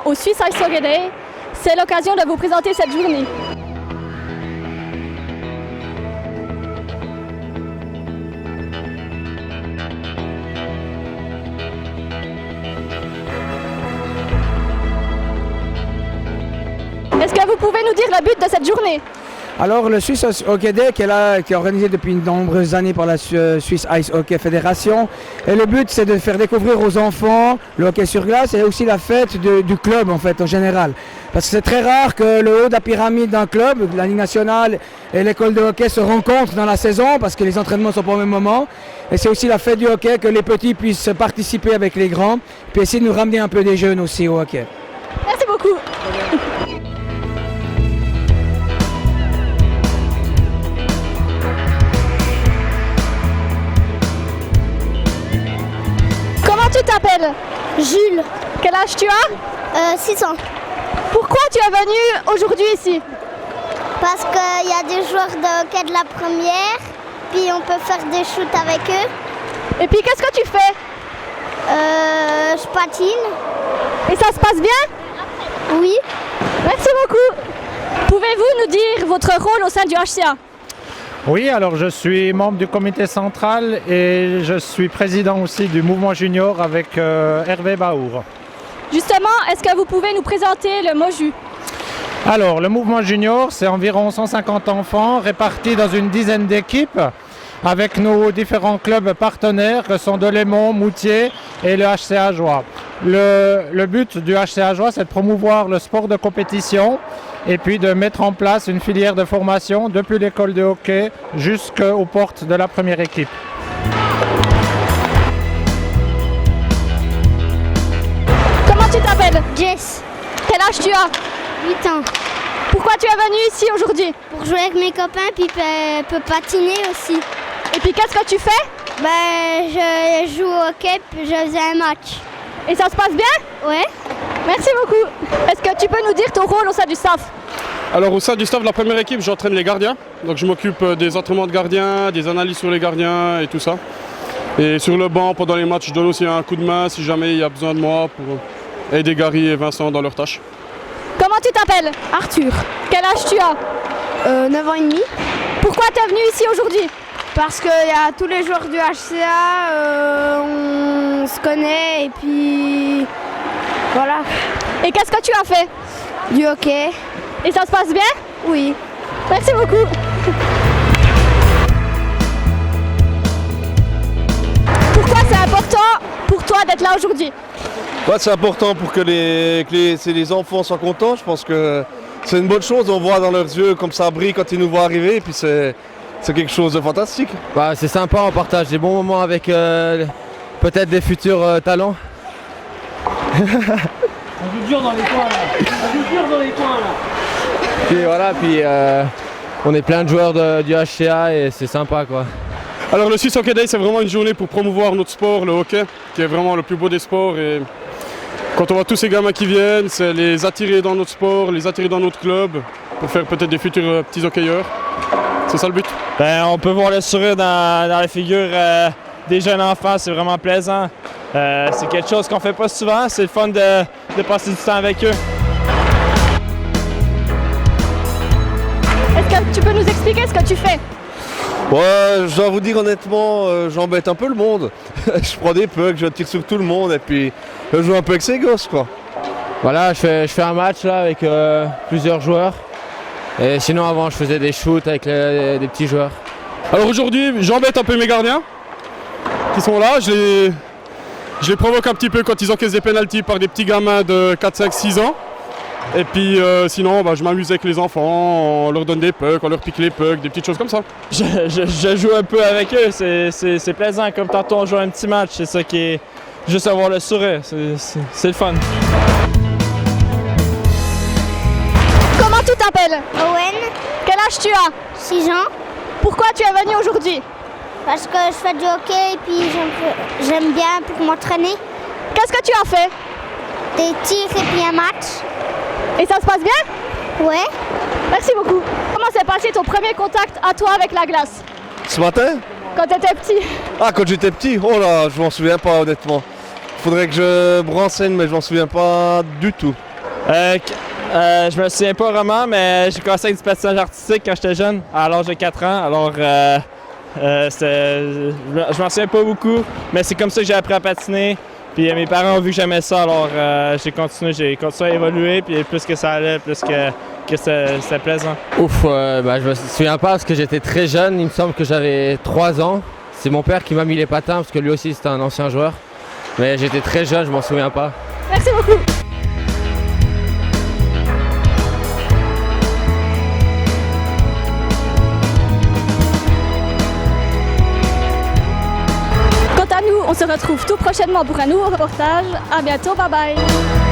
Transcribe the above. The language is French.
au Swiss Ice Hockey Day. C'est l'occasion de vous présenter cette journée. Est-ce que vous pouvez nous dire le but de cette journée? Alors le Swiss Hockey Day qui est organisé depuis de nombreuses années par la Swiss Ice Hockey Fédération. Et le but c'est de faire découvrir aux enfants le hockey sur glace et aussi la fête du club en fait en général. Parce que c'est très rare que le haut de la pyramide d'un club, la Ligue nationale et l'école de hockey se rencontrent dans la saison parce que les entraînements sont pas au même moment. Et c'est aussi la fête du hockey que les petits puissent participer avec les grands. Puis essayer de nous ramener un peu des jeunes aussi au hockey. Merci beaucoup. Comment tu t'appelles? Jules, Quel âge tu as? 6 ans. Pourquoi tu es venu aujourd'hui ici? Parce qu'il y a des joueurs de hockey de la première, puis on peut faire des shoots avec eux. Et puis qu'est-ce que tu fais? Je patine. Et ça se passe bien? Oui. Merci beaucoup. Pouvez-vous nous dire votre rôle au sein du HCA? Oui, alors je suis membre du comité central et je suis président aussi du mouvement junior avec Hervé Baour. Justement, est-ce que vous pouvez nous présenter le MOJU? Alors, le mouvement junior, c'est environ 150 enfants répartis dans une dizaine d'équipes avec nos différents clubs partenaires que sont Delémont, Moutier et le HCA Joie. Le but du HCA Joie, c'est de promouvoir le sport de compétition et puis de mettre en place une filière de formation depuis l'école de hockey jusqu'aux portes de la première équipe. Comment tu t'appelles? Jess, Quel âge tu as? 8 ans. Pourquoi tu es venu ici aujourd'hui? Pour jouer avec mes copains, puis peut patiner aussi. Et puis qu'est-ce que tu fais? Je joue au hockey, puis je faisais un match. Et ça se passe bien? Ouais. Merci beaucoup. Est-ce que tu peux nous dire ton rôle au sein du staff? Alors au sein du staff de la première équipe, j'entraîne les gardiens. Donc je m'occupe des entraînements de gardiens, des analyses sur les gardiens et tout ça. Et sur le banc, pendant les matchs, je donne aussi un coup de main si jamais il y a besoin de moi pour aider Gary et Vincent dans leurs tâches. Comment tu t'appelles? Arthur, Quel âge tu as? 9 ans et demi. Pourquoi tu es venu ici aujourd'hui? Parce qu'il y a tous les joueurs du HCA, on se connaît et puis voilà. Et qu'est-ce que tu as fait? Du hockey, Et ça se passe bien? oui. Merci beaucoup. Pourquoi c'est important pour toi d'être là aujourd'hui? Ouais, c'est important pour que les enfants soient contents. Je pense que c'est une bonne chose. On voit dans leurs yeux comme ça brille quand ils nous voient arriver. Et puis c'est quelque chose de fantastique. C'est sympa, on partage des bons moments avec peut-être des futurs talents. On joue dur dans les coins là. Puis voilà, on est plein de joueurs du HCA et c'est sympa quoi. Alors le Swiss Hockey Day, c'est vraiment une journée pour promouvoir notre sport, le hockey, qui est vraiment le plus beau des sports. Et quand on voit tous ces gamins qui viennent, c'est les attirer dans notre sport, les attirer dans notre club, pour faire peut-être des futurs petits hockeyeurs. C'est ça le but. On peut voir le sourire dans les figures des jeunes enfants, c'est vraiment plaisant. C'est quelque chose qu'on fait pas souvent, c'est le fun de passer du temps avec eux. Est-ce que tu peux nous expliquer ce que tu fais? Ouais, je dois vous dire honnêtement, j'embête un peu le monde. Je prends des pucks, je tire sur tout le monde et puis je joue un peu avec ces gosses quoi. Voilà, je fais un match là avec plusieurs joueurs. Et sinon avant je faisais des shoots avec des petits joueurs. Alors aujourd'hui, j'embête un peu mes gardiens qui sont là. Je les provoque un petit peu quand ils encaissent des pénaltys par des petits gamins de 4, 5, 6 ans. Et puis sinon, je m'amuse avec les enfants, on leur donne des pucks, on leur pique les pucks, des petites choses comme ça. Je joue un peu avec eux, c'est plaisant. Comme tantôt on joue un petit match, c'est ça qui est juste avoir le sourire, c'est le fun. Comment tu t'appelles? Owen, Quel âge tu as? 6 ans. Pourquoi tu es venu aujourd'hui? Parce que je fais du hockey et puis j'aime bien pour m'entraîner. Qu'est-ce que tu as fait? Des tirs et puis un match. Et ça se passe bien? Ouais. Merci beaucoup. Comment s'est passé ton premier contact à toi avec la glace? Ce matin? Quand tu étais petit? Ah, quand j'étais petit? Oh là, je m'en souviens pas honnêtement. Faudrait que je me renseigne mais je m'en souviens pas du tout. Je me souviens pas vraiment, mais j'ai commencé avec du patinage artistique quand j'étais jeune, à l'âge de 4 ans. Alors, je m'en souviens pas beaucoup, mais c'est comme ça que j'ai appris à patiner. Puis mes parents ont vu que j'aimais ça, alors j'ai continué à évoluer. Puis plus que ça allait, plus que c'était plaisant. Ouf, je me souviens pas parce que j'étais très jeune, il me semble que j'avais 3 ans. C'est mon père qui m'a mis les patins parce que lui aussi c'était un ancien joueur. Mais j'étais très jeune, je m'en souviens pas. Merci beaucoup. Quant à nous, on se retrouve tout prochainement pour un nouveau reportage. À bientôt, bye bye.